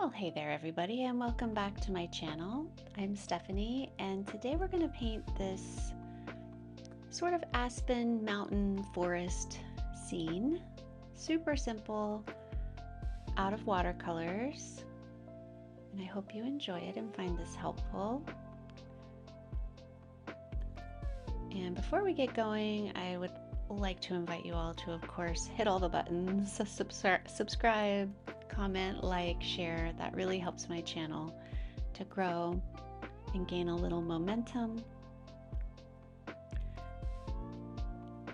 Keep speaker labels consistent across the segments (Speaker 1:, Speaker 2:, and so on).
Speaker 1: Well, hey there everybody, and welcome back to my channel. I'm Stephanie, and today we're going to paint this sort of Aspen mountain forest scene. Super simple, out of watercolors, and I hope you enjoy it and find this helpful. And before we get going, I would like to invite you all to, of course, hit all the buttons, so subscribe, comment, like, share. That really helps my channel to grow and gain a little momentum.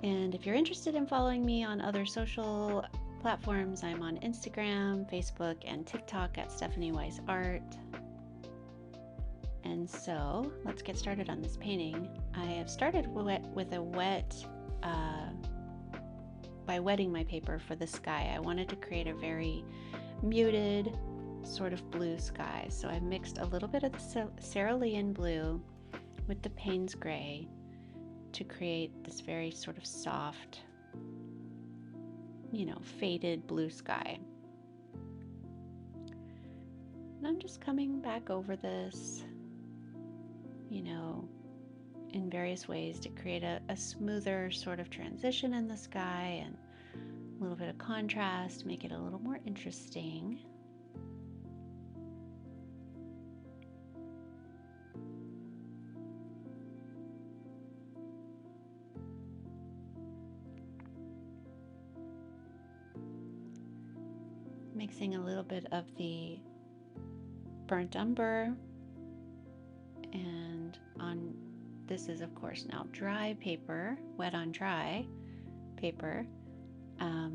Speaker 1: And if you're interested in following me on other social platforms, I'm on Instagram, Facebook, and TikTok at Stephanie Weiss Art. And so let's get started on this painting. I have started with a wet, by wetting my paper for the sky. I wanted to create a very muted sort of blue sky. So I mixed a little bit of the Cerulean Blue with the Payne's Gray to create this very sort of soft, faded blue sky. And I'm just coming back over this, in various ways to create a smoother sort of transition in the sky and a little bit of contrast, make it a little more interesting. Mixing a little bit of the burnt umber, and this is of course now dry paper, wet on dry paper. A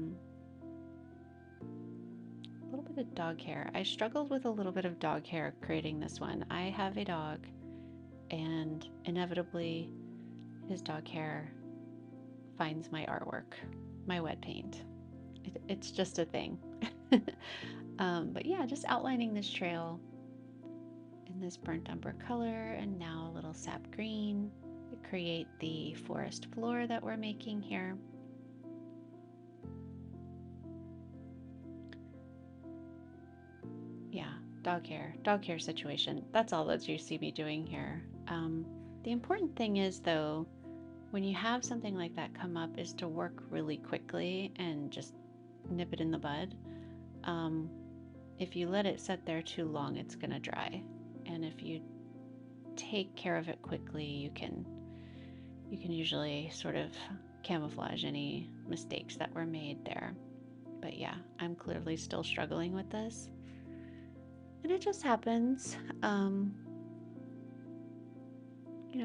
Speaker 1: little bit of dog hair. I struggled with a little bit of dog hair creating this one. I have a dog, and inevitably his dog hair finds my artwork, my wet paint. It's just a thing. But yeah, just outlining this trail in this burnt umber color, and now a little sap green to create the forest floor that we're making here. Yeah, dog hair situation. That's all that you see me doing here. The important thing is, though, when you have something like that come up, is to work really quickly and just nip it in the bud. If you let it sit there too long, it's gonna dry. And if you take care of it quickly, you can usually sort of camouflage any mistakes that were made there. But yeah, I'm clearly still struggling with this. And it just happens.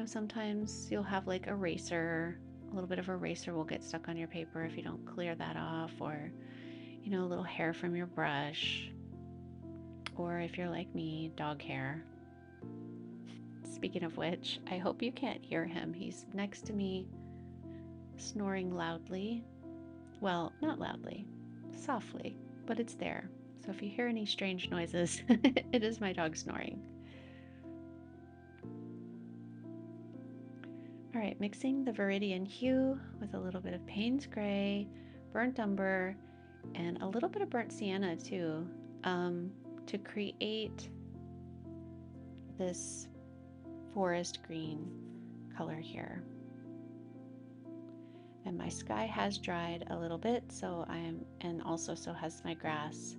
Speaker 1: Sometimes you'll have like eraser, a little bit of eraser will get stuck on your paper if you don't clear that off, or, a little hair from your brush, or if you're like me, dog hair. Speaking of which, I hope you can't hear him. He's next to me, snoring loudly. Well, not loudly, softly, but it's there. So if you hear any strange noises, it is my dog snoring. All right, mixing the Viridian Hue with a little bit of Payne's Gray, burnt umber, and a little bit of burnt sienna too, to create this forest green color here. And my sky has dried a little bit, and also so has my grass,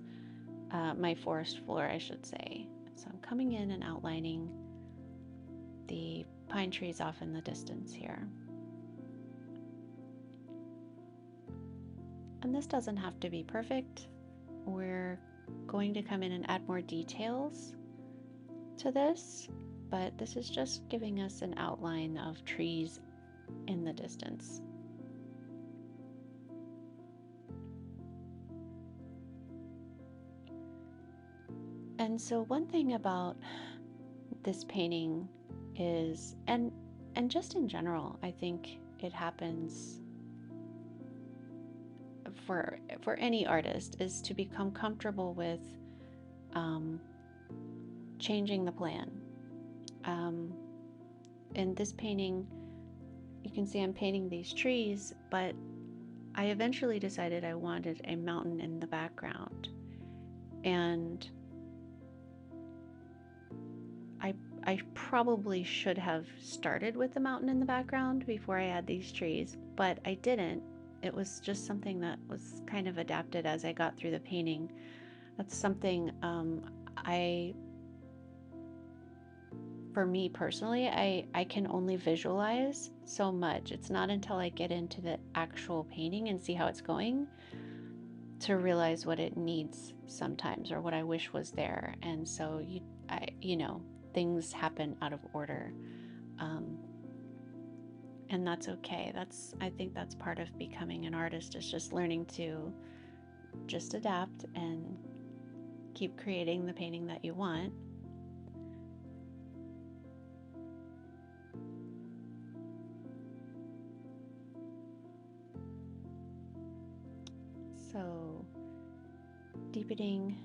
Speaker 1: my forest floor, I should say. So I'm coming in and outlining the pine trees off in the distance here. And this doesn't have to be perfect. We're going to come in and add more details to this, but this is just giving us an outline of trees in the distance. And so one thing about this painting is, and just in general, I think it happens for any artist, is to become comfortable with changing the plan. In this painting, you can see I'm painting these trees, but I eventually decided I wanted a mountain in the background. And I probably should have started with the mountain in the background before I add these trees, but I didn't. It was just something that was kind of adapted as I got through the painting. That's something for me personally, I can only visualize so much. It's not until I get into the actual painting and see how it's going to realize what it needs sometimes, or what I wish was there. And so you know, things happen out of order, and that's okay. I think that's part of becoming an artist, is just learning to just adapt and keep creating the painting that you want. So deepening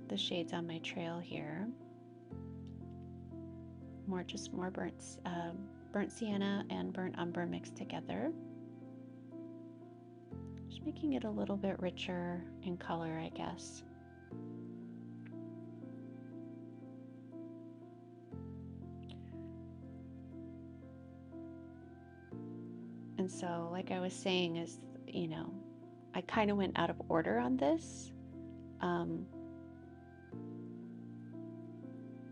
Speaker 1: the shades on my trail here. More burnt sienna and burnt umber mixed together. Just making it a little bit richer in color, I guess. And so, like I was saying, is, you know, I kind of went out of order on this.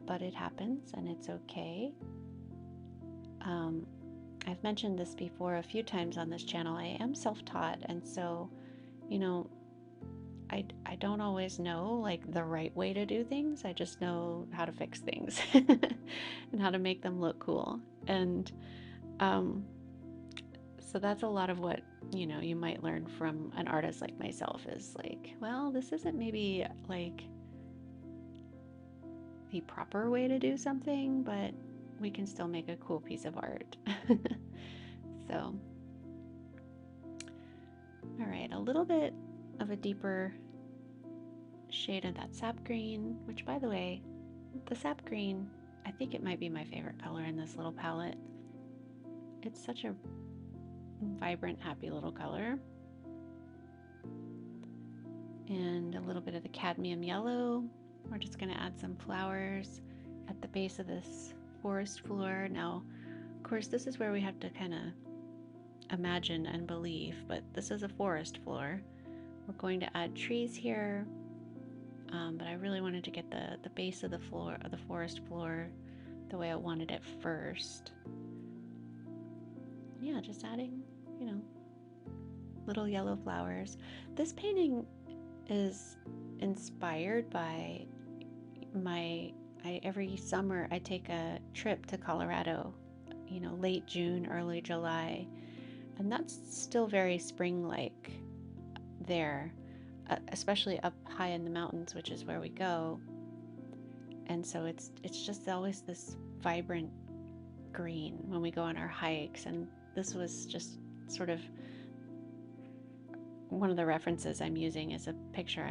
Speaker 1: But it happens and it's okay. I've mentioned this before a few times on this channel. I am self-taught, and so, you know, I don't always know like the right way to do things. I just know how to fix things and how to make them look cool. And so that's a lot of what, you know, you might learn from an artist like myself, is like, well, this isn't maybe like the proper way to do something, but we can still make a cool piece of art. So, all right, a little bit of a deeper shade of that sap green, which, by the way, the sap green, I think it might be my favorite color in this little palette. It's such a vibrant, happy little color. And a little bit of the cadmium yellow. We're just going to add some flowers at the base of this forest floor. Now, of course, this is where we have to kind of imagine and believe, but this is a forest floor. We're going to add trees here, but I really wanted to get the base of the floor, of the forest floor, the way I wanted it first. Yeah, just adding, you know, little yellow flowers. This painting is inspired by every summer I take a trip to Colorado, you know, late June, early July, and that's still very spring-like there, especially up high in the mountains, which is where we go. And so it's just always this vibrant green when we go on our hikes, and this was just sort of one of the references I'm using is a picture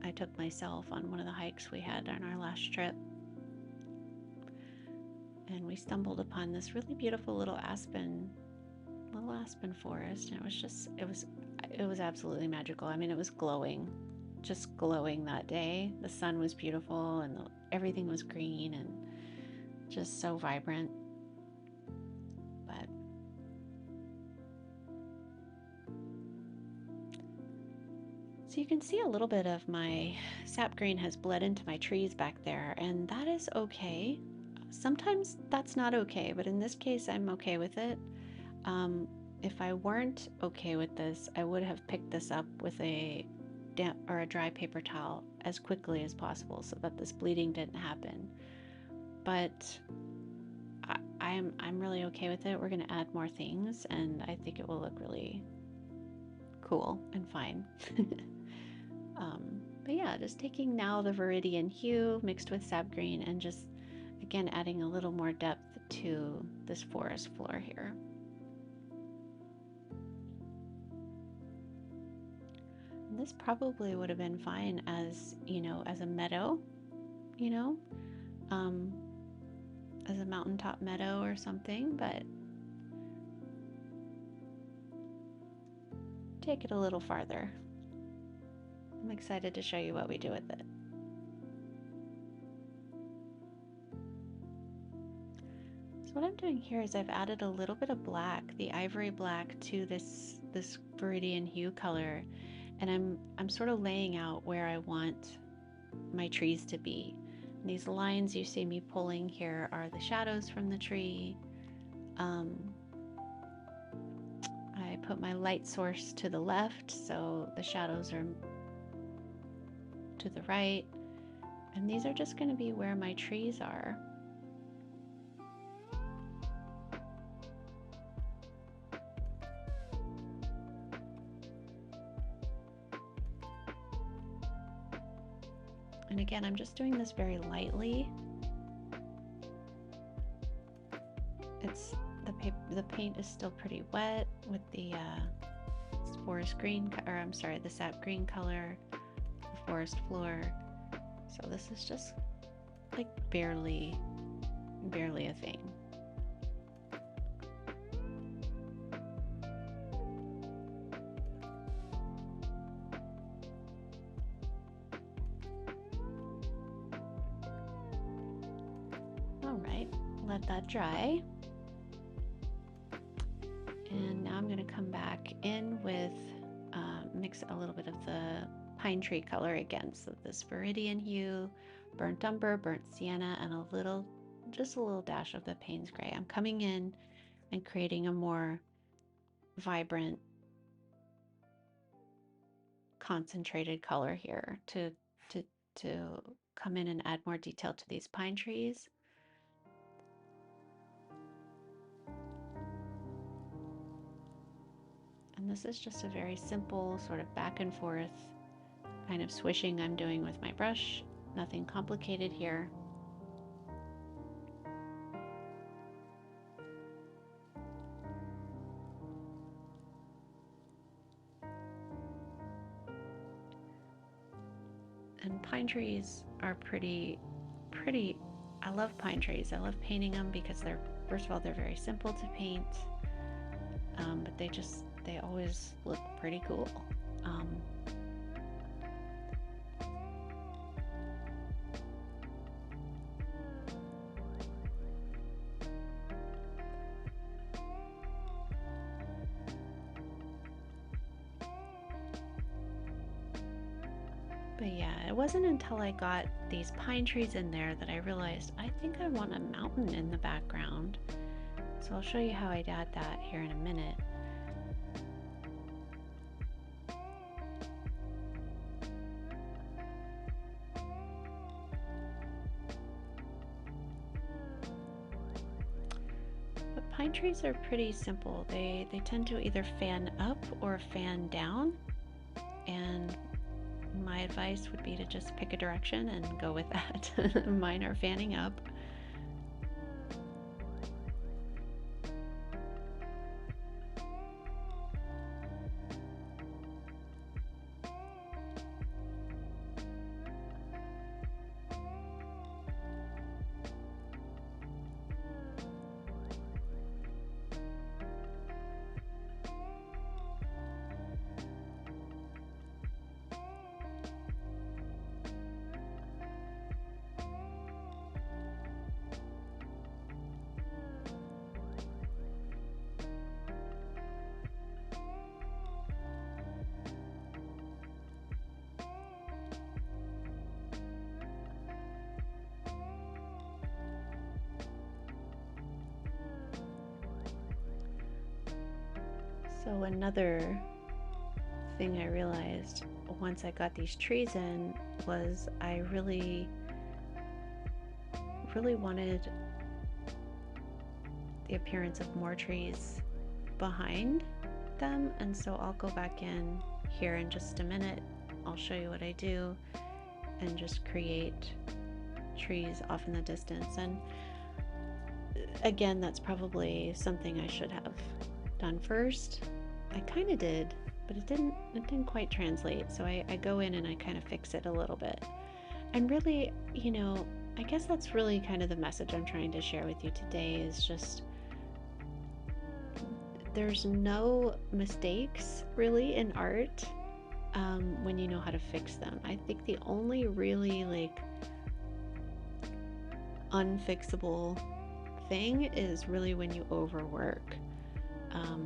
Speaker 1: I took myself on one of the hikes we had on our last trip. And we stumbled upon this really beautiful little aspen forest, and it was absolutely magical. I mean, it was glowing, just glowing that day. The sun was beautiful, and everything was green and just so vibrant. But so you can see a little bit of my sap green has bled into my trees back there, and that is okay. Sometimes that's not okay, but in this case, I'm okay with it. If I weren't okay with this, I would have picked this up with a damp or a dry paper towel as quickly as possible so that this bleeding didn't happen. But I'm really okay with it. We're going to add more things, and I think it will look really cool and fine. But yeah, just taking now the Viridian Hue mixed with Sap Green and just, again, adding a little more depth to this forest floor here. And this probably would have been fine as, you know, as a meadow, you know, as a mountaintop meadow or something, but take it a little farther. I'm excited to show you what we do with it. So what I'm doing here is I've added a little bit of black, the Ivory Black, to this Viridian Hue color, and I'm sort of laying out where I want my trees to be. And these lines you see me pulling here are the shadows from the tree. I put my light source to the left, so the shadows are to the right, and these are just going to be where my trees are. And again, I'm just doing this very lightly. The paint is still pretty wet with the forest green, or I'm sorry, the sap green color, the forest floor. So this is just like barely a thing. All right, let that dry. And now I'm going to come back in with, mix a little bit of the pine tree color again. So this Viridian Hue, burnt umber, burnt sienna, and just a little dash of the Payne's gray. I'm coming in and creating a more vibrant, concentrated color here to come in and add more detail to these pine trees. And this is just a very simple sort of back and forth kind of swishing I'm doing with my brush. Nothing complicated here. And pine trees are pretty, I love pine trees. I love painting them because first of all, they're very simple to paint, but they always look pretty cool. But yeah, it wasn't until I got these pine trees in there that I realized I think I want a mountain in the background. So I'll show you how I'd add that here in a minute. But pine trees are pretty simple. They tend to either fan up or fan down, and my advice would be to just pick a direction and go with that. Mine are fanning up. So another thing I realized once I got these trees in was I really wanted the appearance of more trees behind them, and so I'll go back in here in just a minute. I'll show you what I do and just create trees off in the distance. And again, that's probably something I should have done first. I kind of did, but it didn't quite translate. So I go in and I kind of fix it a little bit. And really, you know, I guess that's really kind of the message I'm trying to share with you today, is just there's no mistakes really in art when you know how to fix them. I think the only really like unfixable thing is really when you overwork.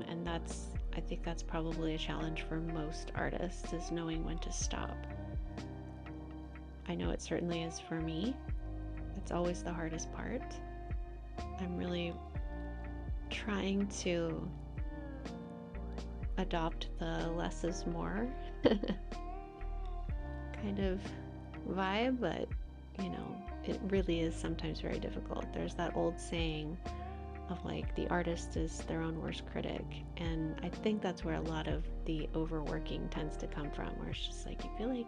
Speaker 1: And I think that's probably a challenge for most artists, is knowing when to stop. I know it certainly is for me. It's always the hardest part. I'm really trying to adopt the less is more kind of vibe, but you know, it really is sometimes very difficult. There's that old saying of like, the artist is their own worst critic, and I think that's where a lot of the overworking tends to come from, where it's just like you feel like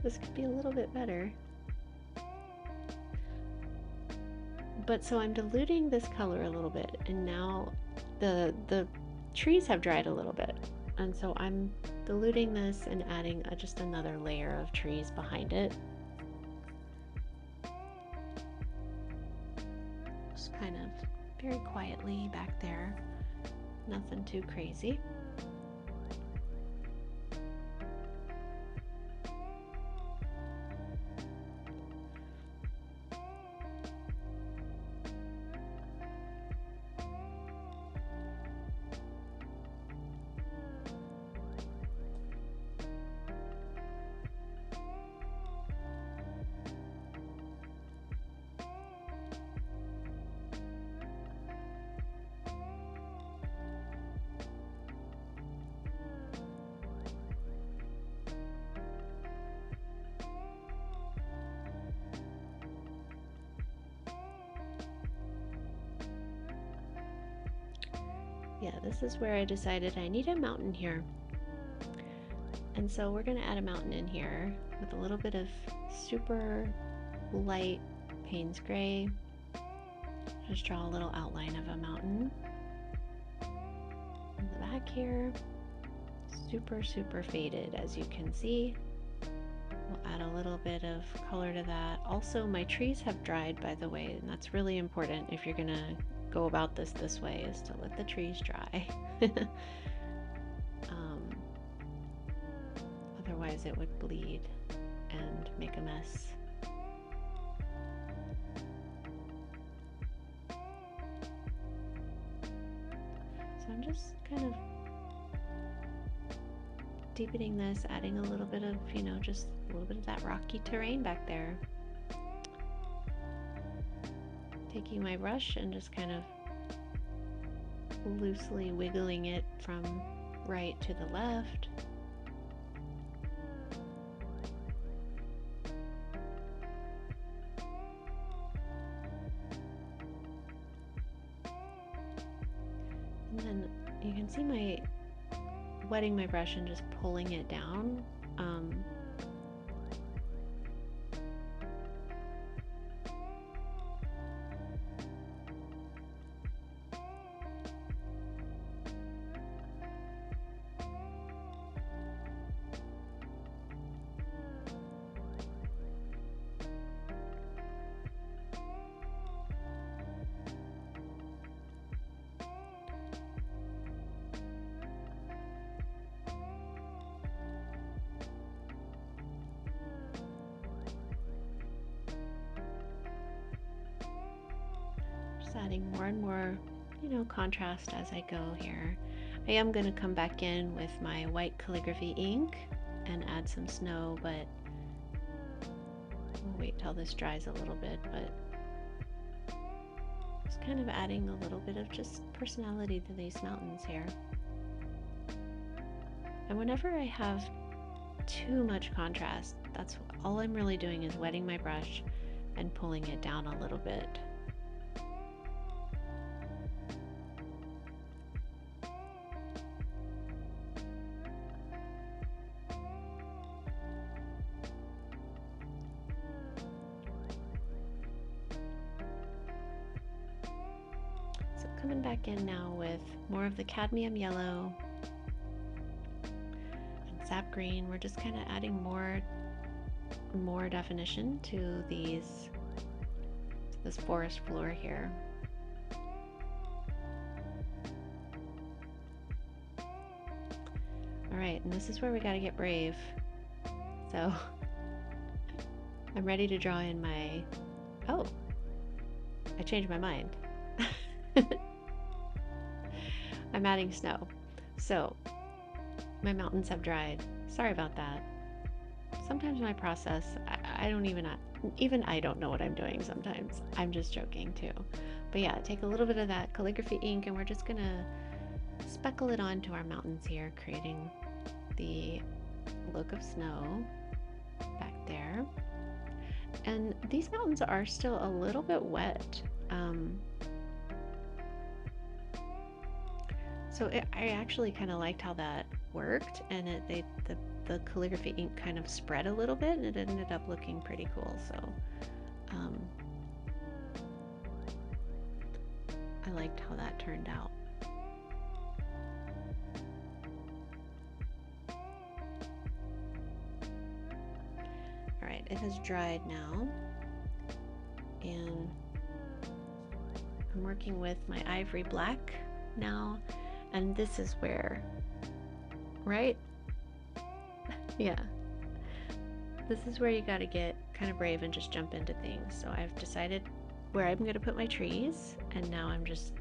Speaker 1: this could be a little bit better. But so I'm diluting this color a little bit, and now the trees have dried a little bit, and so I'm diluting this and adding just another layer of trees behind it. Just kind of very quietly back there, nothing too crazy. Yeah, this is where I decided I need a mountain here. And so we're going to add a mountain in here with a little bit of super light Payne's gray. Just draw a little outline of a mountain. In the back here, super faded, as you can see. We'll add a little bit of color to that. Also, my trees have dried, by the way, and that's really important if you're going to go about this way, is to let the trees dry. Otherwise it would bleed and make a mess. So I'm just kind of deepening this, adding a little bit of, you know, just a little bit of that rocky terrain back there. Taking my brush and just kind of loosely wiggling it from right to the left. And then you can see my wetting my brush and just pulling it down. Adding more and more, you know, contrast as I go here. I am going to come back in with my white calligraphy ink and add some snow, but we'll wait till this dries a little bit. But just kind of adding a little bit of just personality to these mountains here. And whenever I have too much contrast, that's all I'm really doing, is wetting my brush and pulling it down a little bit. Coming back in now with more of the Cadmium Yellow and Sap Green. We're just kind of adding more definition to this forest floor here. All right, and this is where we got to get brave. So I'm ready to draw in my, oh, I changed my mind. I'm adding snow. So my mountains have dried. Sorry about that. Sometimes my process, I don't even I don't know what I'm doing sometimes. I'm just joking too. But yeah, take a little bit of that calligraphy ink and we're just gonna speckle it onto our mountains here, creating the look of snow back there. And these mountains are still a little bit wet. So I actually kind of liked how that worked, and the calligraphy ink kind of spread a little bit, and it ended up looking pretty cool. So I liked how that turned out. All right, it has dried now, and I'm working with my Ivory Black now. And this is where, right? Yeah. This is where you got to get kind of brave and just jump into things. So I've decided where I'm going to put my trees, and now I'm just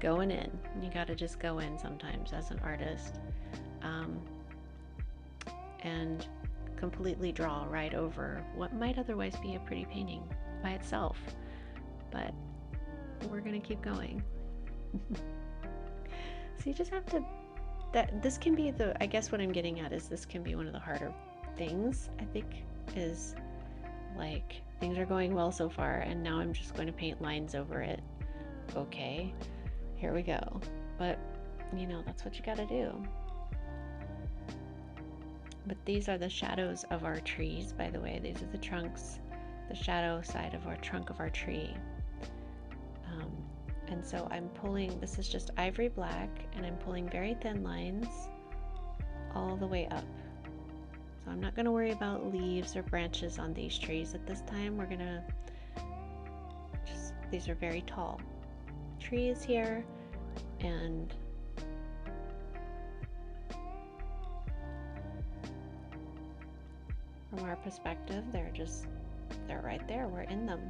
Speaker 1: going in. You got to just go in sometimes as an artist, and completely draw right over what might otherwise be a pretty painting by itself. But we're going to keep going. So you just have to, this can be I guess what I'm getting at is this can be one of the harder things, I think, is like things are going well so far and now I'm just going to paint lines over it. Okay, here we go. But you know, that's what you got to do. But these are the shadows of our trees, by the way. These are the trunks, the shadow side of our trunk of our tree. And so I'm pulling, this is just Ivory Black, and I'm pulling very thin lines all the way up. So I'm not going to worry about leaves or branches on these trees at this time. We're going to just, these are very tall trees here, and from our perspective, they're right there. We're in them.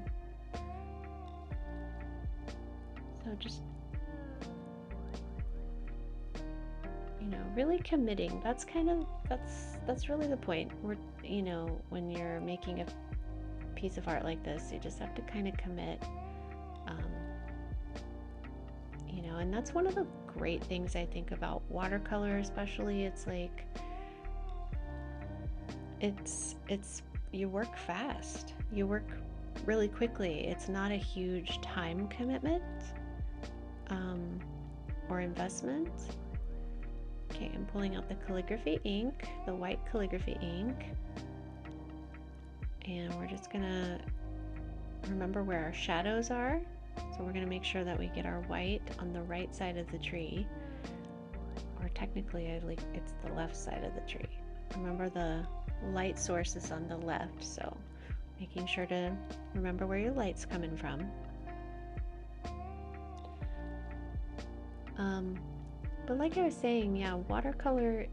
Speaker 1: So just, you know, really committing. That's kind of, that's really the point. We're, you know, when you're making a piece of art like this, you just have to kind of commit, you know, and that's one of the great things I think about watercolor, especially. It's like, it's, you work fast, you work really quickly. It's not a huge time commitment. Or investment. Okay, I'm pulling out the calligraphy ink, the white calligraphy ink, and we're just gonna remember where our shadows are. So we're gonna make sure that we get our white on the right side of the tree, or technically it's the left side of the tree. Remember the light source is on the left, so making sure to remember where your light's coming from. But like I was saying, yeah, watercolor,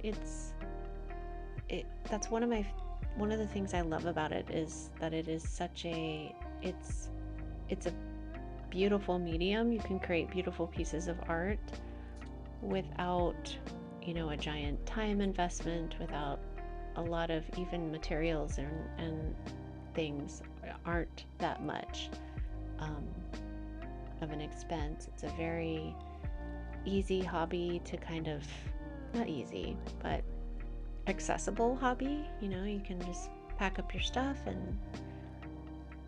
Speaker 1: that's one of the things I love about it is that it is such a, it's a beautiful medium. You can create beautiful pieces of art without, you know, a giant time investment, without a lot of even materials and things aren't that much of an expense. It's a very easy hobby to kind of, not easy, but accessible hobby. You know, you can just pack up your stuff and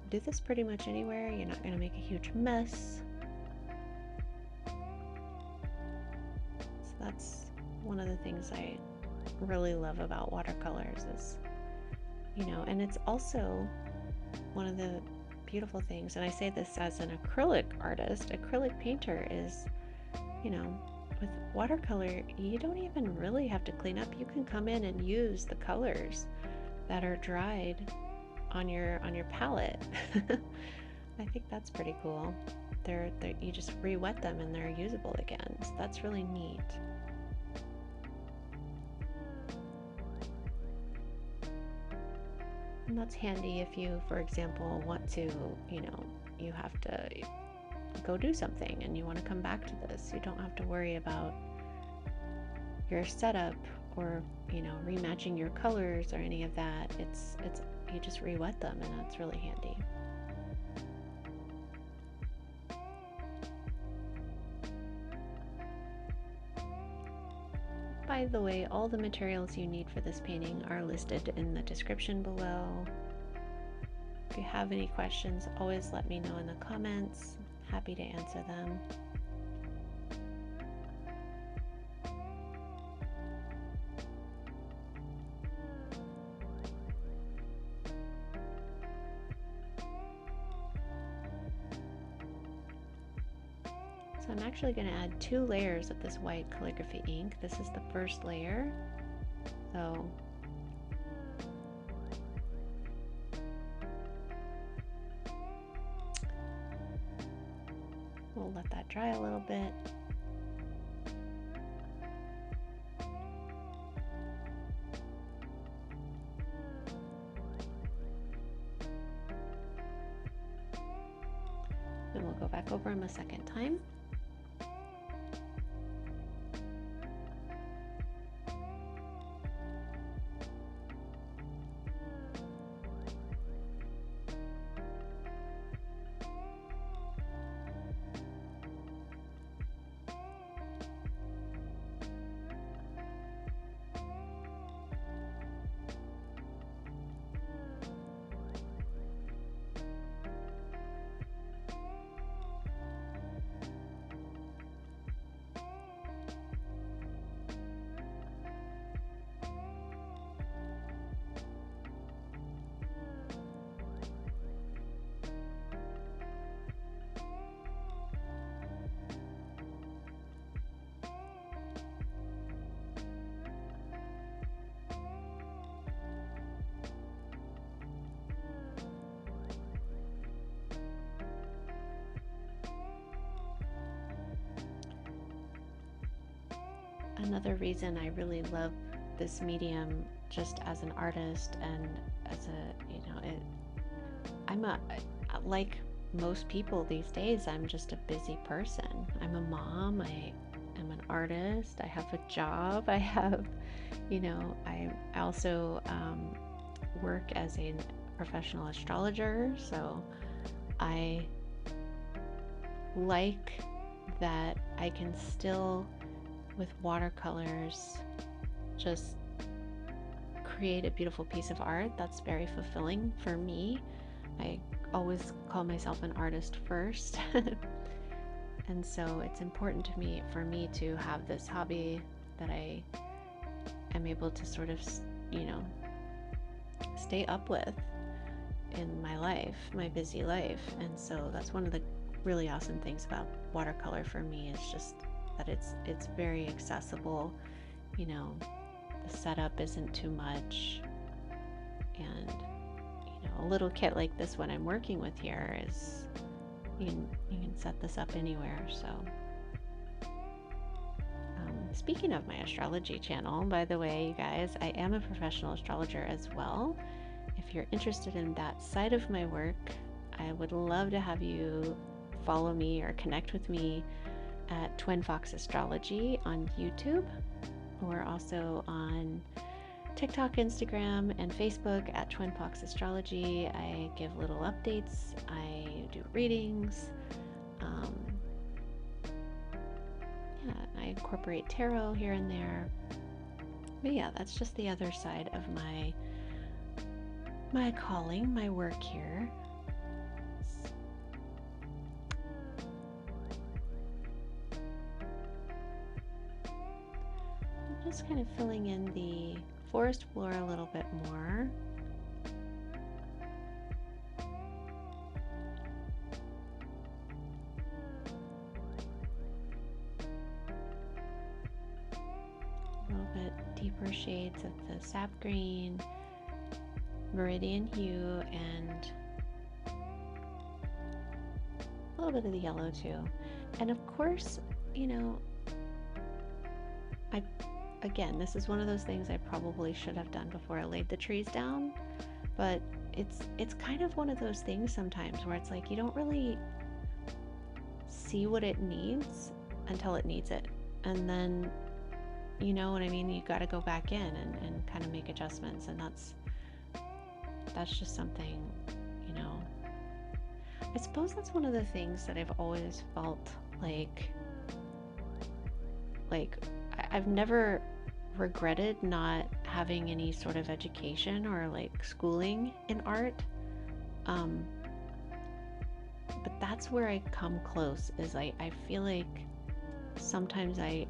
Speaker 1: do this pretty much anywhere. You're not going to make a huge mess. So that's one of the things I really love about watercolors is, you know, and it's also one of the beautiful things, and I say this as an acrylic artist, acrylic painter, is, you know, with watercolor, you don't even really have to clean up. You can come in and use the colors that are dried on your palette. I think that's pretty cool. You just re-wet them and they're usable again. So that's really neat. And that's handy if you, for example, want to, you know, you have to go do something and you want to come back to this. You don't have to worry about your setup or, you know, rematching your colors or any of that. It's you just re-wet them, and that's really handy. By the way, all the materials you need for this painting are listed in the description below. If you have any questions, always let me know in the comments. Happy to answer them. So I'm actually going to add 2 layers of this white calligraphy ink. This is the first layer. So we'll let that dry a little bit. Then we'll go back over them a second time. Another reason I really love this medium just as an artist and as a, you know, like most people these days, I'm just a busy person. I'm a mom, I am an artist, I have a job, I have, you know, I also work as a professional astrologer, so I like that I can still, with watercolors, just create a beautiful piece of art. That's very fulfilling for me. I always call myself an artist first. And so it's important to me, for me to have this hobby that I am able to sort of, you know, stay up with in my life, my busy life. And so that's one of the really awesome things about watercolor for me, is just that it's very accessible. You know, the setup isn't too much, and you know, a little kit like this one I'm working with here is, you can set this up anywhere. So speaking of my astrology channel, by the way, you guys, I am a professional astrologer as well. If you're interested in that side of my work, I would love to have you follow me or connect with me at Twin Fox Astrology on YouTube, or also on TikTok, Instagram, and Facebook at Twin Fox Astrology. I give little updates, I do readings, yeah, I incorporate tarot here and there. But yeah, that's just the other side of my calling, my work here. Just kind of filling in the forest floor a little bit more. A little bit deeper shades of the Sap Green, Viridian Hue, and a little bit of the yellow too. And of course, you know, again, this is one of those things I probably should have done before I laid the trees down, but it's kind of one of those things sometimes where it's like you don't really see what it needs until it needs it, and then, you know what I mean, you got to go back in and kind of make adjustments, and that's just something, you know. I suppose that's one of the things that I've always felt like I've never regretted not having any sort of education or like schooling in art. But that's where I come close, is I feel like sometimes I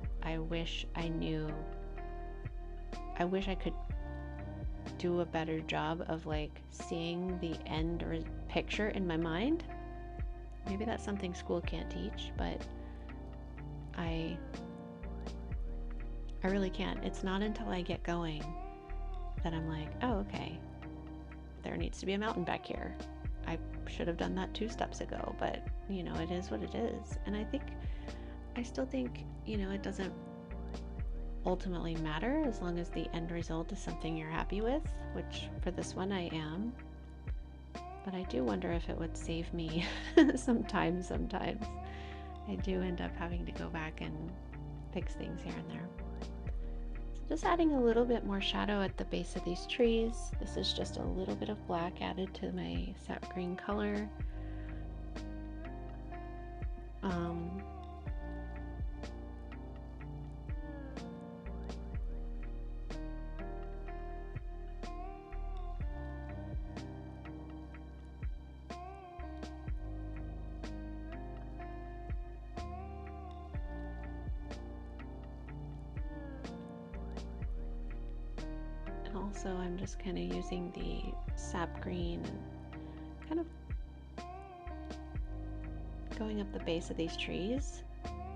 Speaker 1: wish I knew, I wish I could do a better job of like seeing the end or picture in my mind. Maybe that's something school can't teach, but I really can't. It's not until I get going that I'm like, oh, okay, there needs to be a mountain back here. I should have done that 2 steps ago, but you know, it is what it is. And I still think, you know, it doesn't ultimately matter as long as the end result is something you're happy with, which for this one I am. But I do wonder if it would save me sometimes. I do end up having to go back and fix things here and there. So just adding a little bit more shadow at the base of these trees. This is just a little bit of black added to my sap green color. Also, I'm just kind of using the sap green and kind of going up the base of these trees,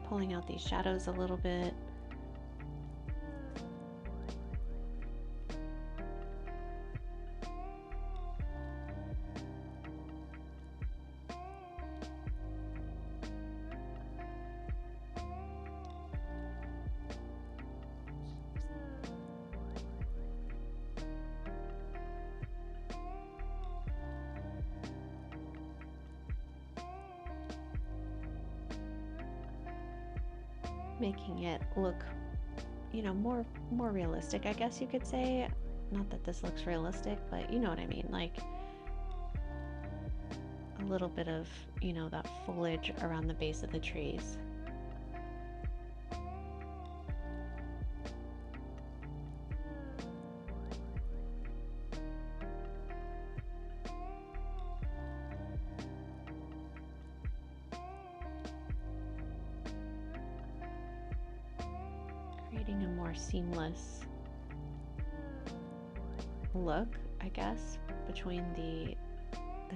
Speaker 1: pulling out these shadows a little bit. Making it look, you know, more realistic, I guess you could say. Not that this looks realistic, but you know what I mean, like a little bit of, you know, that foliage around the base of the trees. Creating a more seamless look, I guess, between the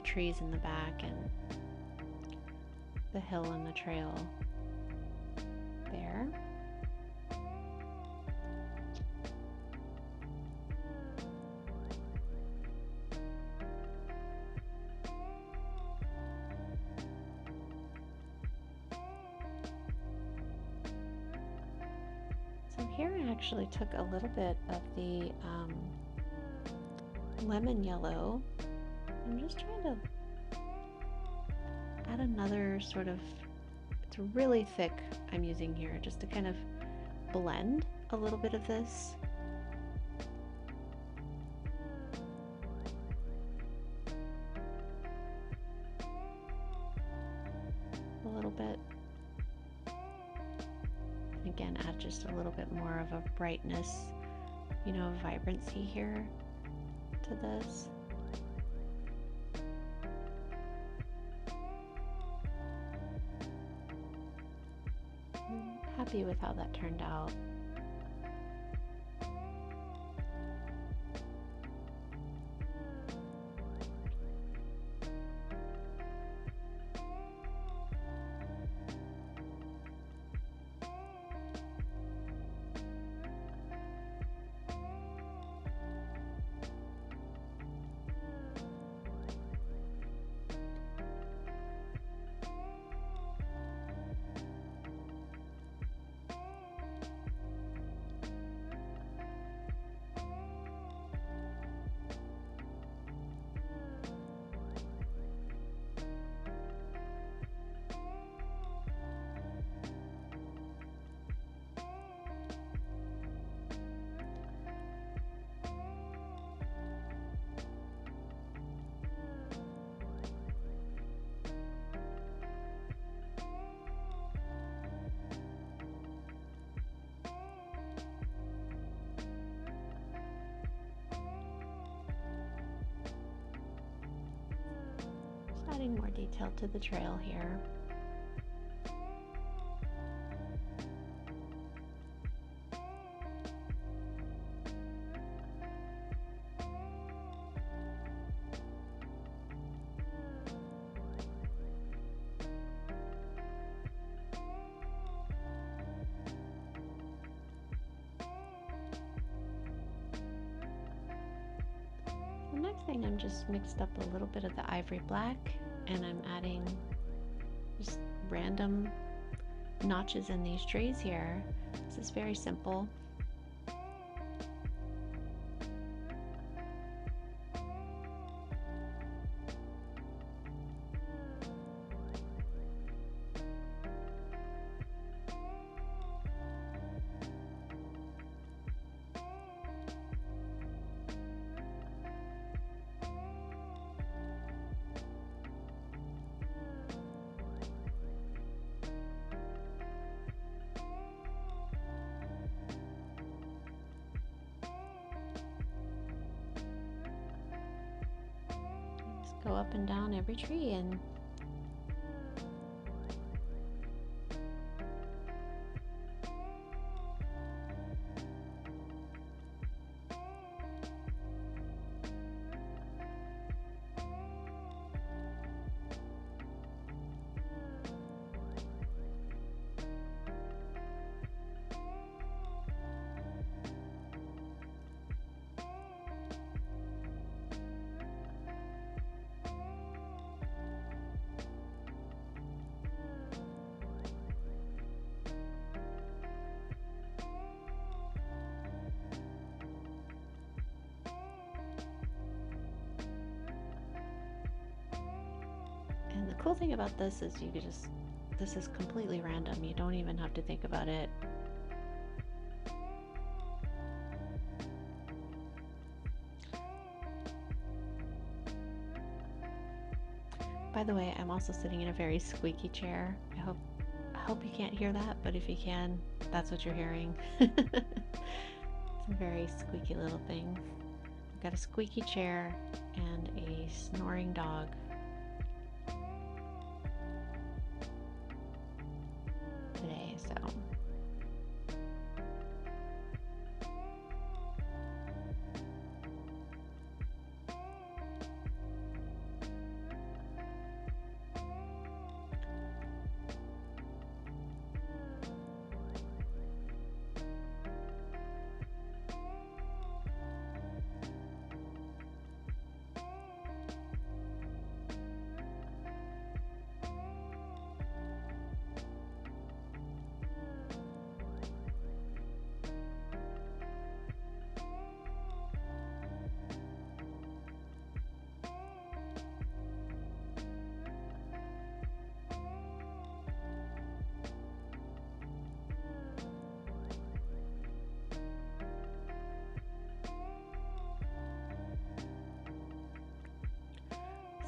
Speaker 1: trees in the back and the hill and the trail there. So here I actually took a little bit of the lemon yellow. I'm just trying to add another sort of, it's really thick, I'm using here just to kind of blend a little bit of this. A little bit. And again, add just a little bit more of a brightness, you know, vibrancy here to this. I'm happy with how that turned out. adding more detail to the trail here. The next thing, I'm just mixed up a little bit of the Ivory Black, and I'm adding just random notches in these trees here. This is very simple. Go up and down every tree and And the cool thing about this is this is completely random. You don't even have to think about it. By the way, I'm also sitting in a very squeaky chair. I hope you can't hear that, but if you can, that's what you're hearing. It's a very squeaky little thing. I've got a squeaky chair and a snoring dog. Today, so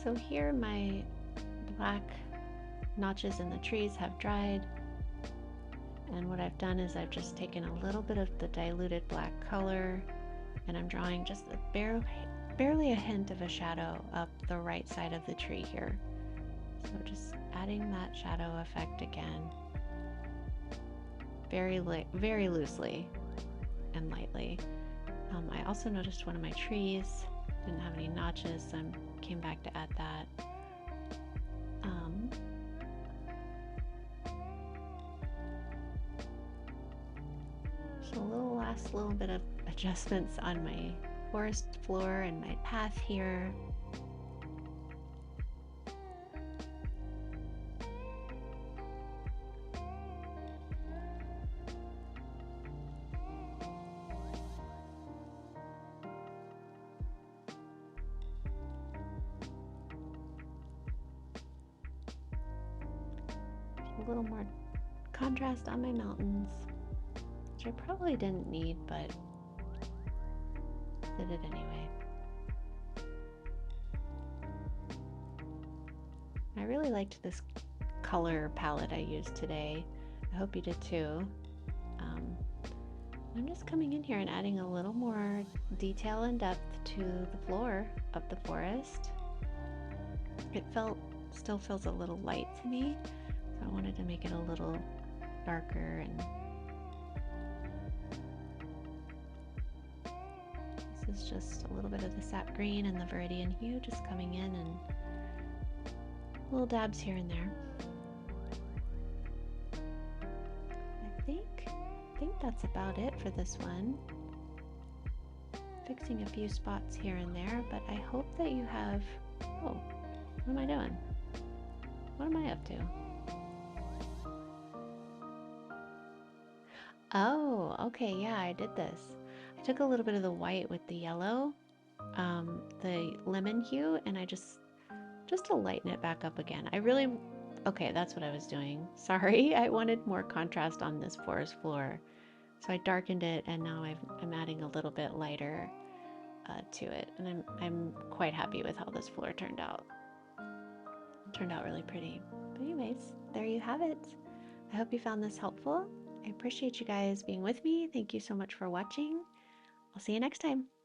Speaker 1: So here my black notches in the trees have dried, and what I've done is I've just taken a little bit of the diluted black color and I'm drawing just barely a hint of a shadow up the right side of the tree here. So just adding that shadow effect again, very loosely and lightly. I also noticed one of my trees didn't have any notches, so I came back to add that. Just a last little bit of adjustments on my forest floor and my path here. A little more contrast on my mountains, which I probably didn't need, but did it anyway. I really liked this color palette I used today. I hope you did too. I'm just coming in here and adding a little more detail and depth to the floor of the forest. It felt still feels a little light to me. So I wanted to make it a little darker, and this is just a little bit of the Sap Green and the Viridian Hue just coming in, and little dabs here and there. I think that's about it for this one. Fixing a few spots here and there, but I hope that you have... Oh, what am I doing? What am I up to? Oh, okay, yeah, I did this. I took a little bit of the white with the yellow, the lemon hue, and I just to lighten it back up again. Okay, that's what I was doing. Sorry, I wanted more contrast on this forest floor. So I darkened it, and now I'm adding a little bit lighter to it. And I'm quite happy with how this floor turned out. It turned out really pretty. But anyways, there you have it. I hope you found this helpful. I appreciate you guys being with me. Thank you so much for watching. I'll see you next time.